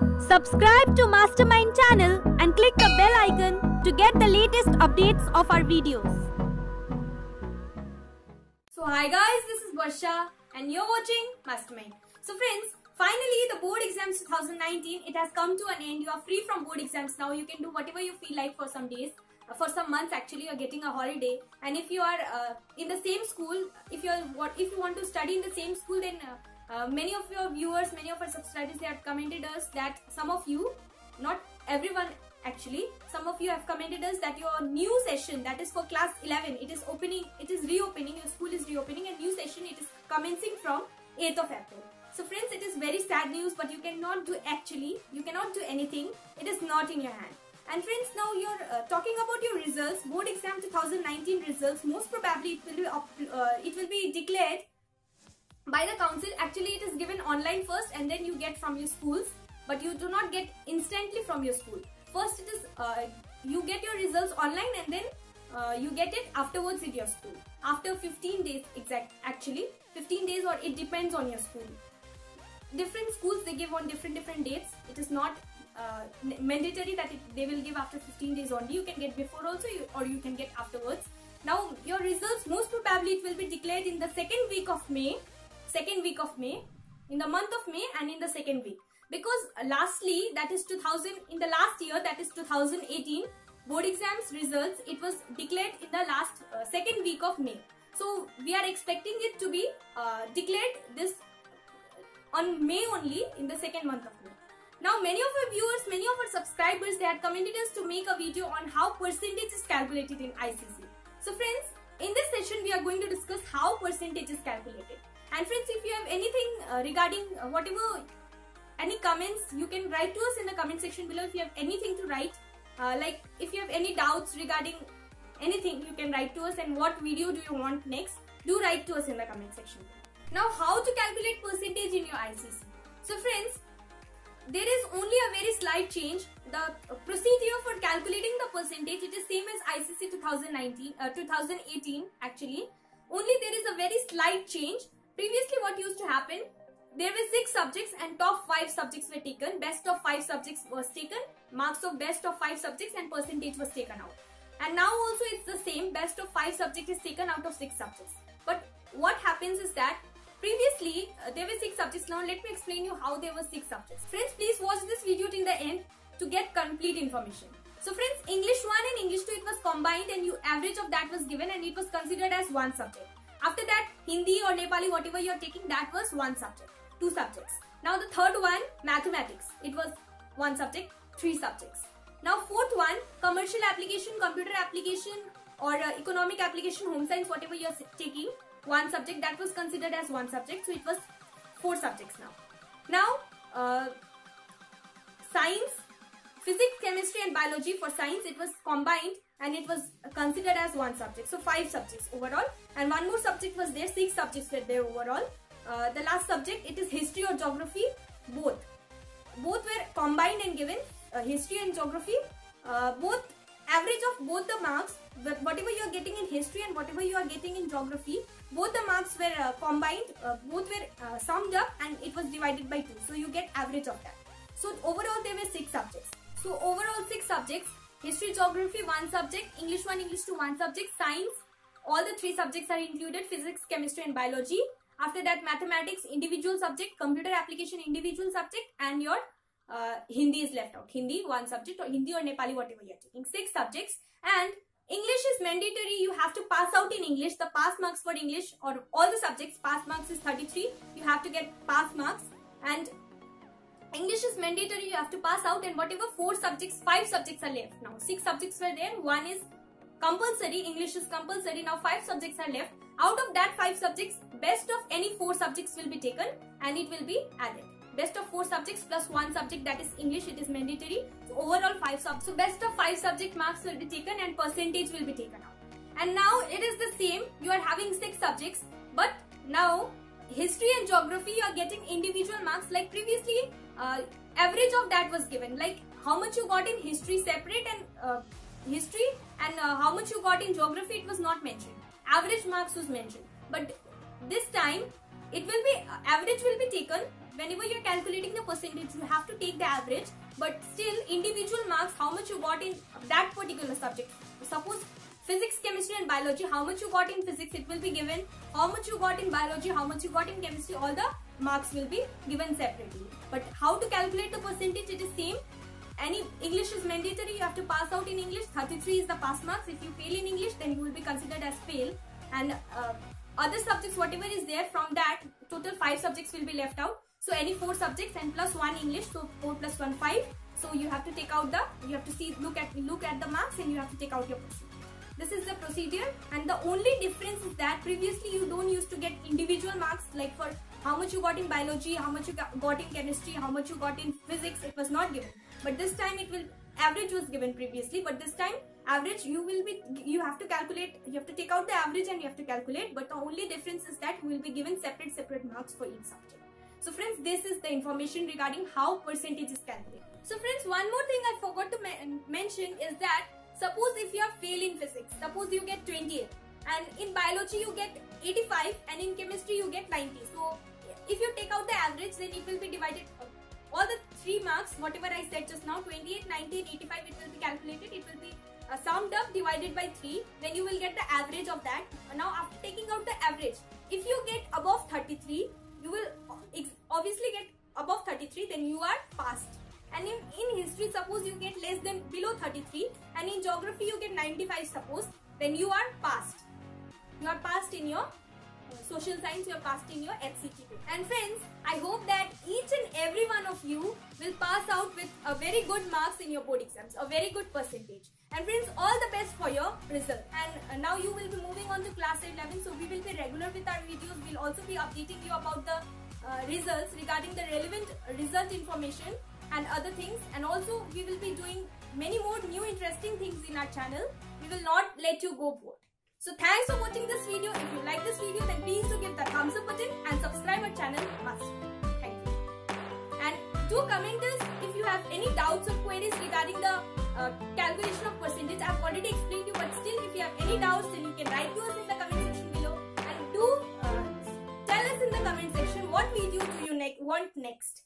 Subscribe to Mastermind channel and click the bell icon to get the latest updates of our videos. So hi guys, this is Varsha and you're watching Mastermind. So friends, finally the board exams 2019, it has come to an end. You are free from board exams now. You can do whatever you feel like for some days. For some months actually, you are getting a holiday. And if you are in the same school, if you want to study in the same school, then many of your viewers, many of our subscribers, they have commented us that some of you, not everyone actually, some of you have commented us that your new session, that is for class 11, it is reopening, your school is reopening, and new session, it is commencing from 8th of April. So friends, it is very sad news, but you cannot do anything. It is not in your hand. And friends, now you're talking about your results, board exam 2019 results. Most probably it will be declared by the council. Actually, it is given online first, and then you get from your schools, but you do not get instantly from your school. First, it is you get your results online, and then you get it afterwards in your school after 15 days. Actually 15 days, or it depends on your school. Different schools, they give on different dates. It is not mandatory that they will give after 15 days only. You can get before also, or you can get afterwards. Now your results, most probably it will be declared in the second week of May, in the month of May, and in the second week. Because lastly, that is in the last year, that is 2018, board exams results, it was declared in the last second week of May. So we are expecting it to be declared this on May only, in the second month of May. Now many of our viewers, many of our subscribers, they had commented us to make a video on how percentage is calculated in ICSE. So friends, in this session we are going to discuss how percentage is calculated. And friends, if you have anything regarding any comments, you can write to us in the comment section below. If you have anything to write, like if you have any doubts regarding anything, you can write to us, and what video do you want next, do write to us in the comment section. Now how to calculate percentage in your ICSE. So friends, there is only a very slight change. The procedure for calculating the percentage, it is same as ICSE 2018 actually. Only there is a very slight change. Previously what used to happen, there were 6 subjects and top 5 subjects were taken. Best of 5 subjects was taken, marks of best of 5 subjects, and percentage was taken out. And now also it's the same, best of 5 subjects is taken out of 6 subjects. But what happens is that previously there were 6 subjects. Now let me explain you how there were 6 subjects. Friends, please watch this video till the end to get complete information. So friends, English 1 and English 2, it was combined, and average of that was given, and it was considered as one subject. After that, Hindi or Nepali, whatever you are taking, that was one subject, 2 subjects. Now the third one, mathematics, it was 1 subject, 3 subjects. Now fourth one, commercial application, computer application, or economic application, home science, whatever you are taking, 1 subject, that was considered as 1 subject. So it was 4 subjects now. Now science, physics, chemistry, and biology. For science, it was combined, and it was considered as 1 subject. So 5 subjects overall, and 1 more subject was there. 6 subjects were there overall. The last subject, it is history or geography. Both were combined and given. History and geography, both average of both the marks, whatever you are getting in history and whatever you are getting in geography, both the marks were combined, both were summed up, and it was divided by 2. So you get average of that. So overall there were 6 subjects. So overall 6 subjects, history, geography 1 subject, English 1, English 2 1 subject, science, all the 3 subjects are included, physics, chemistry, and biology. After that, mathematics individual subject, computer application individual subject, and your Hindi is left out. Hindi 1 subject, or Hindi or Nepali, whatever you are taking, 6 subjects. And English is mandatory. You have to pass out in English. The pass marks for English, or all the subjects, pass marks is 33. You have to get pass marks, and English is mandatory. You have to pass out, and whatever 4 subjects, 5 subjects are left. Now 6 subjects were there. 1 is compulsory. English is compulsory. Now 5 subjects are left. Out of that 5 subjects, best of any 4 subjects will be taken, and it will be added. Best of 4 subjects plus 1 subject, that is English, it is mandatory. So overall 5 subjects. So best of 5 subject marks will be taken, and percentage will be taken out. And now it is the same. You are having 6 subjects, but now history and geography you are getting individual marks. Like previously, average of that was given. Like how much you got in history separate, and how much you got in geography, it was not mentioned. Average marks was mentioned. But this time it will be average will be taken, whenever you're calculating the percentage, you have to take the average, but still individual marks, how much you got in that particular subject. Suppose physics, chemistry and biology, how much you got in physics, it will be given. How much you got in biology, how much you got in chemistry, all the marks will be given separately. But how to calculate the percentage, it is same. Any English is mandatory, you have to pass out in English. 33 is the pass marks. If you fail in English, then you will be considered as fail. And other subjects, whatever is there, from that total 5 subjects will be left out. So any 4 subjects and plus 1 English, so 4 plus 1 5. So you have to take out you have to see, look at the marks, and you have to take out your percentage. This is the procedure, and the only difference is that previously you don't used to get individual marks, like for how much you got in biology, how much you got in chemistry, how much you got in physics, it was not given. But this time average was given previously, but this time average you have to calculate, you have to take out the average and you have to calculate, but the only difference is that you will be given separate marks for each subject. So friends, this is the information regarding how percentage is calculated. So friends, one more thing I forgot to mention is that suppose if you are fail in physics, suppose you get 28, and in biology you get 85, and in chemistry you get 90. So if you take out the average, then it will be divided, all the 3 marks, whatever I said just now, 28, 90 and 85, it will be calculated, it will be summed up, divided by 3, then you will get the average of that. Now after taking out the average, if you get above 33, you will obviously get above 33, then you are passed. And in history, suppose you get below 33, and in geography you get 95, suppose, then you are passed. You are passed in your social science, you are passed in your HCT. And friends, I hope that each and every one of you will pass out with a very good marks in your board exams, a very good percentage. And friends, all the best for your result. And now you will be moving on to class 11, so we will be regular with our videos. We'll also be updating you about the results, regarding the relevant result information and other things, and also we will be doing many more new interesting things in our channel. We will not let you go bored. So thanks for watching this video. If you like this video, then please do give the thumbs up button and subscribe our channel must. Thank you. And do comment us if you have any doubts or queries regarding the calculation of percentage. I've already explained you, but still if you have any doubts, then you can write to us in the comment section below, and do tell us in the comment section what video do you want next.